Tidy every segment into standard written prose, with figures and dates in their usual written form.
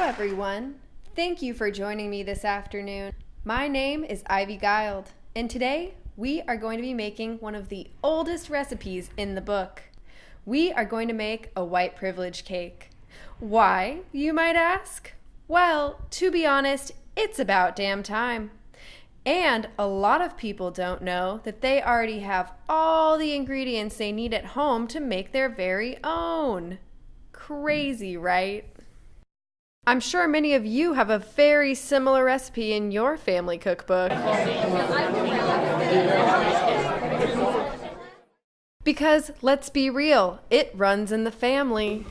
everyone. Thank you for joining me this afternoon. My name is Ivy Guild, and today we are going to be making one of the oldest recipes in the book. We are going to make a white privilege cake. Why, you might ask? Well, to be honest, it's about damn time. And a lot of people don't know that they already have all the ingredients they need at home to make their very own. Crazy, right? I'm sure many of you have a very similar recipe in your family cookbook. Because, let's be real, it runs in the family.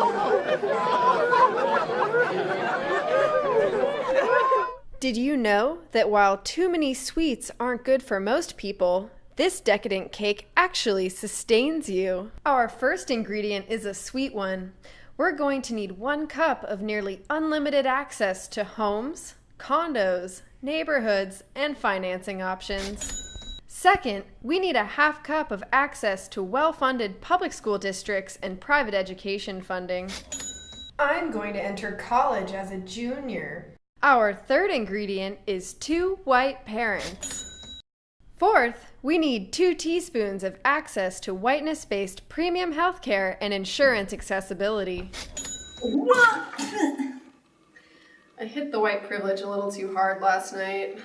Did you know that while too many sweets aren't good for most people, this decadent cake actually sustains you? Our first ingredient is a sweet one. We're going to need 1 cup of nearly unlimited access to homes, condos, neighborhoods, and financing options. Second, we need a 1/2 cup of access to well-funded public school districts and private education funding. I'm going to enter college as a junior. Our third ingredient is 2 white parents. Fourth, we need 2 teaspoons of access to whiteness-based premium healthcare and insurance accessibility. I hit the white privilege a little too hard last night.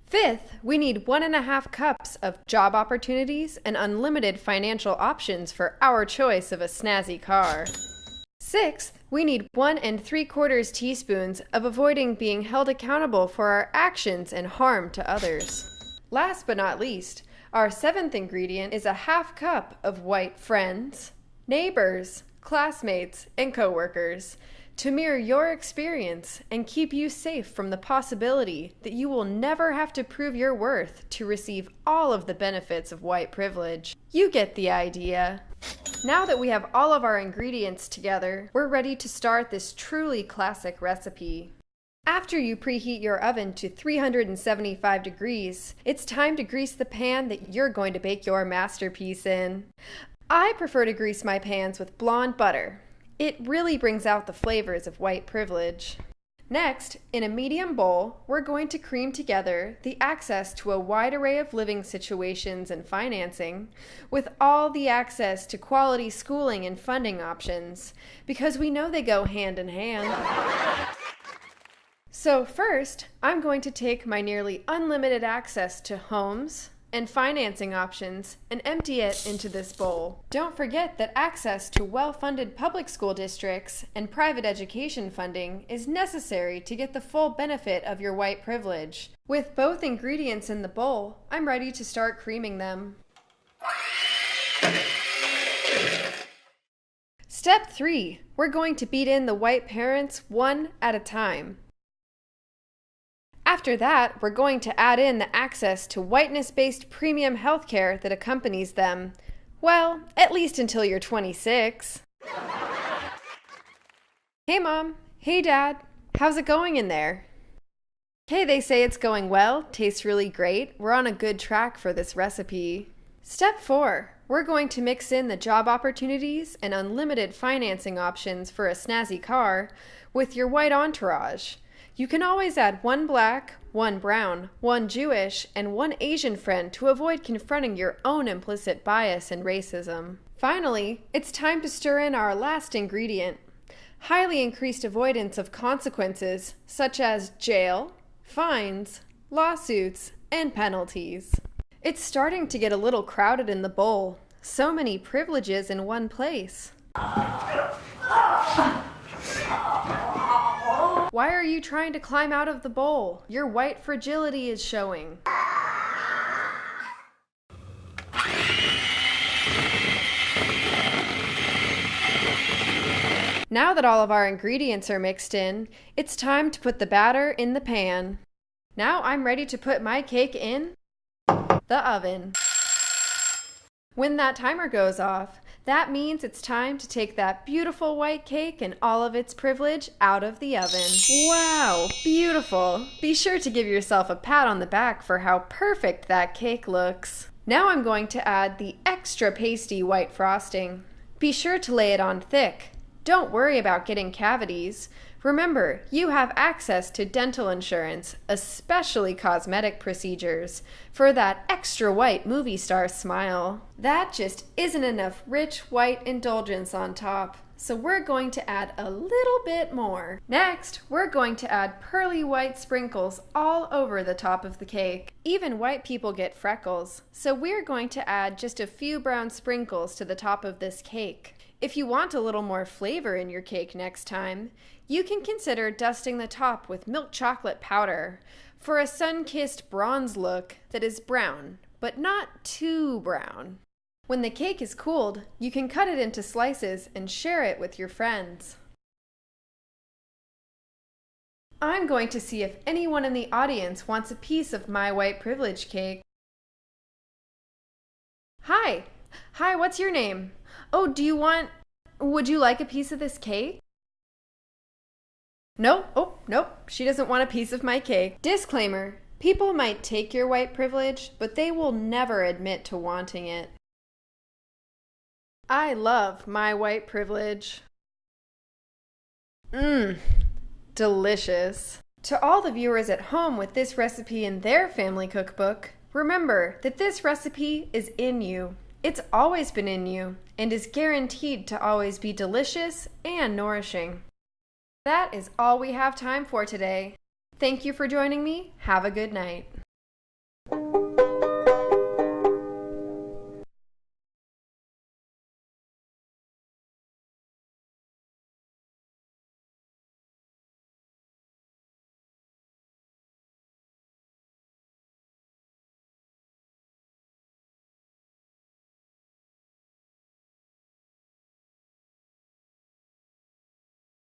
Fifth, we need 1.5 cups of job opportunities and unlimited financial options for our choice of a snazzy car. Sixth, we need 1 3/4 teaspoons of avoiding being held accountable for our actions and harm to others. Last but not least, our 7th ingredient is a 1/2 cup of white friends, neighbors, classmates, and coworkers to mirror your experience and keep you safe from the possibility that you will never have to prove your worth to receive all of the benefits of white privilege. You get the idea. Now that we have all of our ingredients together, we're ready to start this truly classic recipe. After you preheat your oven to 375 degrees, it's time to grease the pan that you're going to bake your masterpiece in. I prefer to grease my pans with blonde butter. It really brings out the flavors of white privilege. Next, in a medium bowl, we're going to cream together the access to a wide array of living situations and financing, with all the access to quality schooling and funding options, because we know they go hand in hand. So first, I'm going to take my nearly unlimited access to homes and financing options and empty it into this bowl. Don't forget that access to well-funded public school districts and private education funding is necessary to get the full benefit of your white privilege. With both ingredients in the bowl, I'm ready to start creaming them. Step 3. We're going to beat in the white parents one at a time. After that, we're going to add in the access to whiteness-based premium healthcare that accompanies them. Well, at least until you're 26. Hey Mom, hey Dad, how's it going in there? Hey, they say it's going well, tastes really great, we're on a good track for this recipe. Step 4. We're going to mix in the job opportunities and unlimited financing options for a snazzy car with your white entourage. You can always add 1 black, 1 brown, 1 Jewish, and 1 Asian friend to avoid confronting your own implicit bias and racism. Finally, it's time to stir in our last ingredient: highly increased avoidance of consequences such as jail, fines, lawsuits, and penalties. It's starting to get a little crowded in the bowl. So many privileges in one place. Why are you trying to climb out of the bowl? Your white fragility is showing. Now that all of our ingredients are mixed in, it's time to put the batter in the pan. Now I'm ready to put my cake in the oven. When that timer goes off, that means it's time to take that beautiful white cake and all of its privilege out of the oven. Wow, beautiful. Be sure to give yourself a pat on the back for how perfect that cake looks. Now I'm going to add the extra pasty white frosting. Be sure to lay it on thick. Don't worry about getting cavities. Remember, you have access to dental insurance, especially cosmetic procedures, for that extra white movie star smile. That just isn't enough rich white indulgence on top, so we're going to add a little bit more. Next, we're going to add pearly white sprinkles all over the top of the cake. Even white people get freckles, so we're going to add just a few brown sprinkles to the top of this cake. If you want a little more flavor in your cake next time, you can consider dusting the top with milk chocolate powder for a sun-kissed bronze look that is brown, but not too brown. When the cake is cooled, you can cut it into slices and share it with your friends. I'm going to see if anyone in the audience wants a piece of my white privilege cake. Hi! Hi, what's your name? Oh, would you like a piece of this cake? No, oh, nope, she doesn't want a piece of my cake. Disclaimer, people might take your white privilege, but they will never admit to wanting it. I love my white privilege. Delicious. To all the viewers at home with this recipe in their family cookbook, remember that this recipe is in you. It's always been in you and is guaranteed to always be delicious and nourishing. That is all we have time for today. Thank you for joining me. Have a good night.